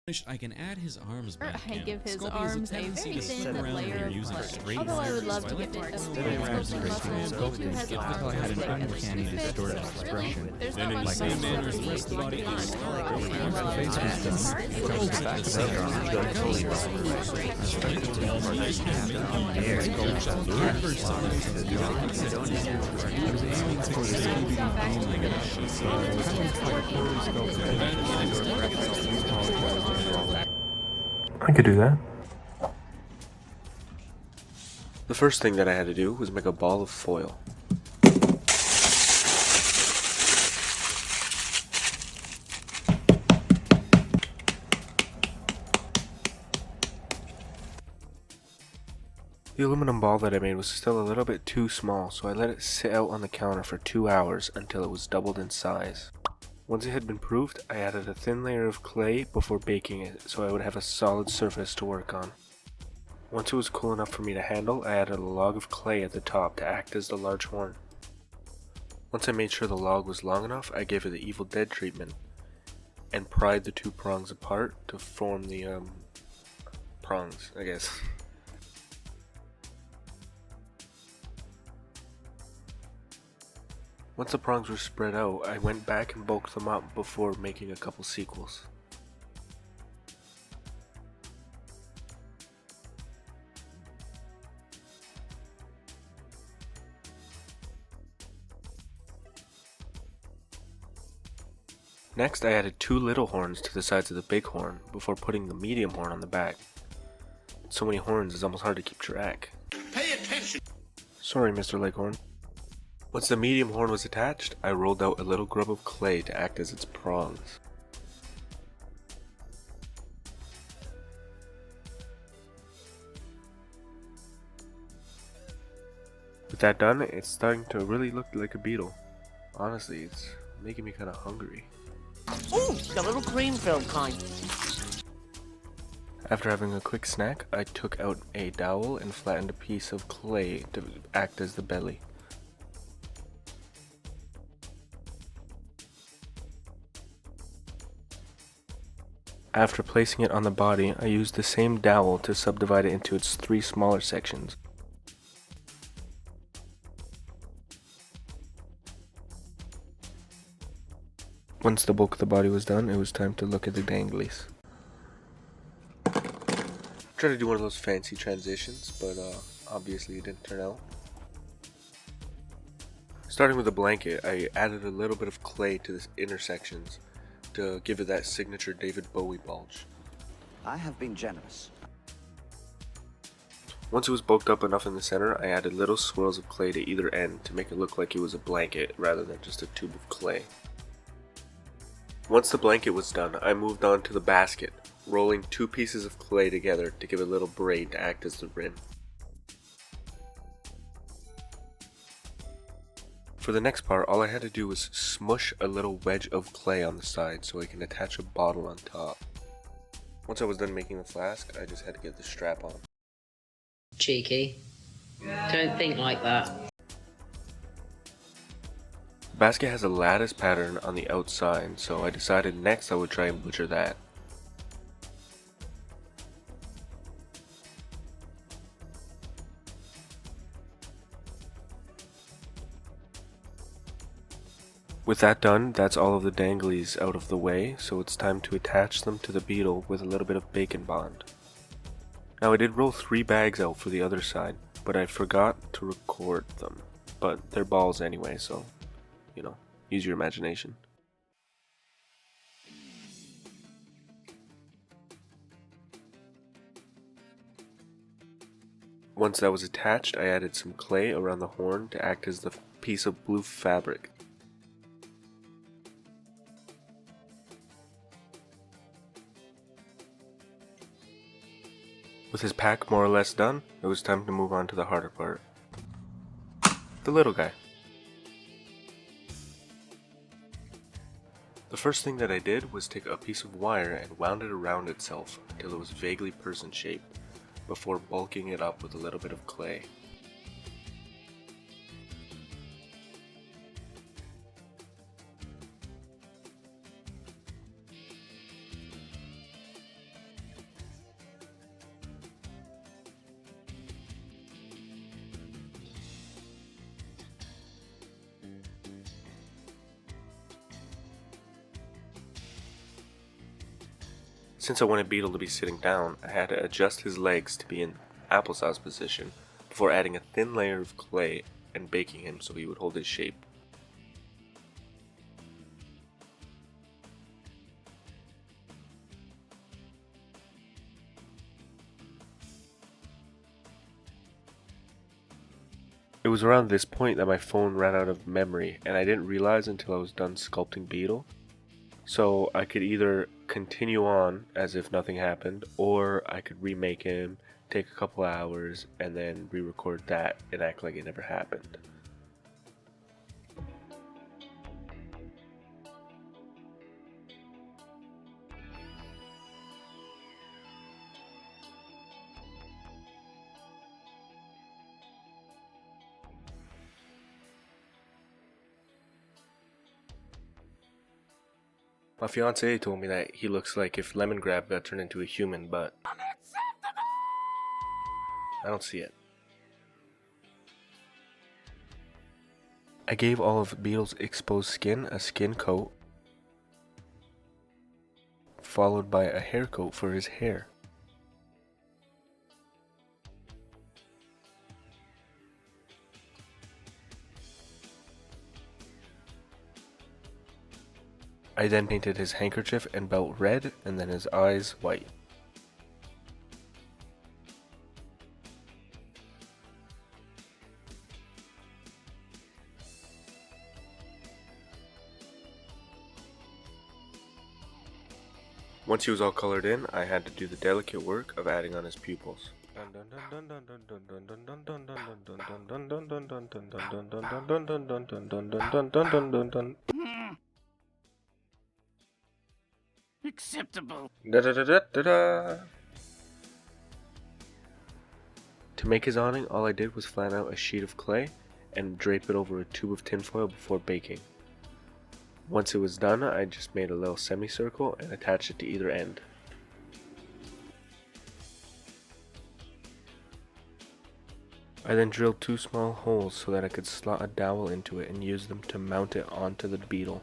I can add his arms back I in. give his Sculpt arms has a tendency very to spin thin around when layer you're of using clay. straight Although I would wires, love so to I give like it a to full roll sculpting muscle. He too has Give arms the as had an big as his uncanny, toothpicks, distorted so expression. really, there's Then not in the much same muscle manner as the separation rest of the body between is the scarred arms. over Well, the face this was part, it done. was back to Zelda. so I could Totally go wrong. I could do that. The first thing that I had to do was make a ball of foil. The aluminum ball that I made was still a little bit too small, so I let it sit out on the counter for 2 hours until it was doubled in size. Once it had been proofed, I added a thin layer of clay before baking it so I would have a solid surface to work on. Once it was cool enough for me to handle, I added a log of clay at the top to act as the large horn. Once I made sure the log was long enough, I gave it the Evil Dead treatment and pried the two prongs apart to form the prongs, I guess. Once the prongs were spread out, I went back and bulked them up before making a couple sequels. Next, I added 2 little horns to the sides of the big horn before putting the medium horn on the back. So many horns is almost hard to keep track. Pay attention! Sorry, Mr. Leghorn. Once the medium horn was attached, I rolled out a little grub of clay to act as its prongs. With that done, it's starting to really look like a beetle. Honestly, it's making me kinda hungry. Ooh, the little cream-filled kind. After having a quick snack, I took out a dowel and flattened a piece of clay to act as the belly. After placing it on the body, I used the same dowel to subdivide it into its 3 smaller sections. Once the bulk of the body was done, it was time to look at the danglies. Tried to do one of those fancy transitions, but obviously it didn't turn out. Starting with the blanket, I added a little bit of clay to the intersections to give it that signature David Bowie bulge. I have been generous. Once it was bulked up enough in the center, I added little swirls of clay to either end to make it look like it was a blanket rather than just a tube of clay. Once the blanket was done, I moved on to the basket, rolling 2 pieces of clay together to give a little braid to act as the rim. For the next part, all I had to do was smush a little wedge of clay on the side so I can attach a bottle on top. Once I was done making the flask, I just had to get the strap on. Cheeky. Don't think like that. The basket has a lattice pattern on the outside, so I decided next I would try and butcher that. With that done, that's all of the danglies out of the way, so it's time to attach them to the beetle with a little bit of bacon bond. Now I did roll 3 bags out for the other side, but I forgot to record them. But they're balls anyway, so, you know, use your imagination. Once that was attached, I added some clay around the horn to act as the piece of blue fabric. With his pack more or less done, it was time to move on to the harder part. The little guy. The first thing that I did was take a piece of wire and wound it around itself until it was vaguely person-shaped, before bulking it up with a little bit of clay. Since I wanted Beedle to be sitting down, I had to adjust his legs to be in applesauce position before adding a thin layer of clay and baking him so he would hold his shape. It was around this point that my phone ran out of memory, and I didn't realize until I was done sculpting Beedle. So I could either continue on as if nothing happened, or I could remake him, take a couple hours, and then re-record that and act like it never happened. My fiance told me that he looks like if Lemongrab got turned into a human, but I don't see it. I gave all of Beedle's exposed skin a skin coat, followed by a hair coat for his hair. I then painted his handkerchief and belt red, and then his eyes white. Once he was all colored in, I had to do the delicate work of adding on his pupils. Acceptable. Da-da-da-da-da-da. To make his awning, all I did was flatten out a sheet of clay and drape it over a tube of tinfoil before baking. Once it was done, I just made a little semicircle and attached it to either end. I then drilled 2 small holes so that I could slot a dowel into it and use them to mount it onto the Beedle.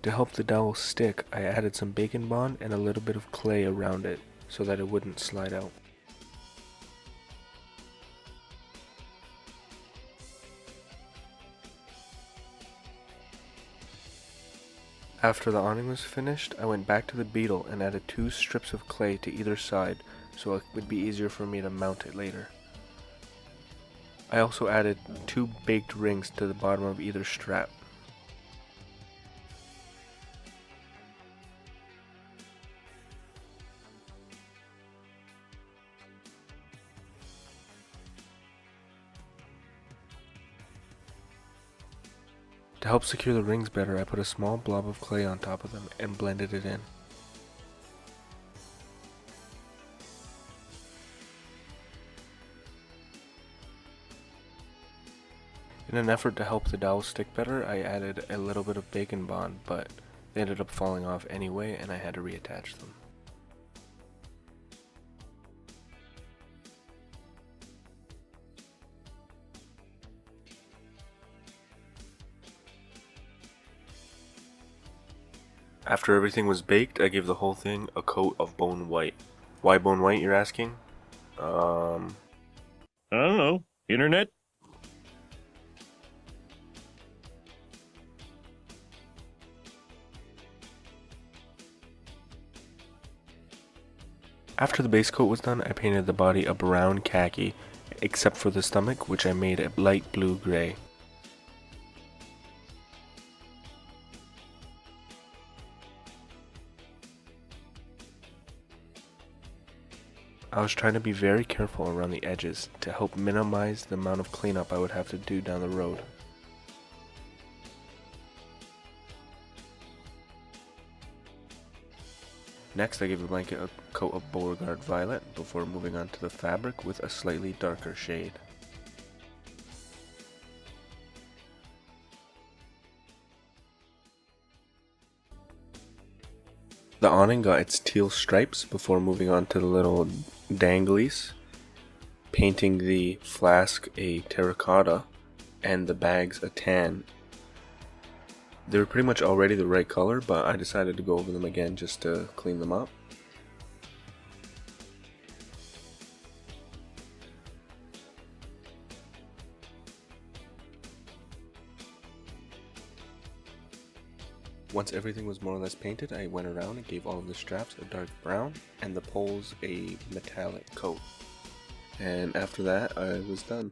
To help the dowel stick, I added some bacon bond and a little bit of clay around it so that it wouldn't slide out. After the awning was finished, I went back to the Beedle and added 2 strips of clay to either side so it would be easier for me to mount it later. I also added 2 baked rings to the bottom of either strap. To help secure the rings better, I put a small blob of clay on top of them and blended it in. In an effort to help the dowel stick better, I added a little bit of bacon bond, but they ended up falling off anyway and I had to reattach them. After everything was baked, I gave the whole thing a coat of bone white. Why bone white, you're asking? I don't know. Internet? After the base coat was done, I painted the body a brown khaki, except for the stomach, which I made a light blue-gray. I was trying to be very careful around the edges to help minimize the amount of cleanup I would have to do down the road. Next, I gave the blanket a coat of Beauregard Violet before moving on to the fabric with a slightly darker shade. The awning got its teal stripes before moving on to the little danglies, painting the flask a terracotta and the bags a tan. They were pretty much already the right color, but I decided to go over them again just to clean them up. Once everything was more or less painted, I went around and gave all of the straps a dark brown and the poles a metallic coat. And after that, I was done.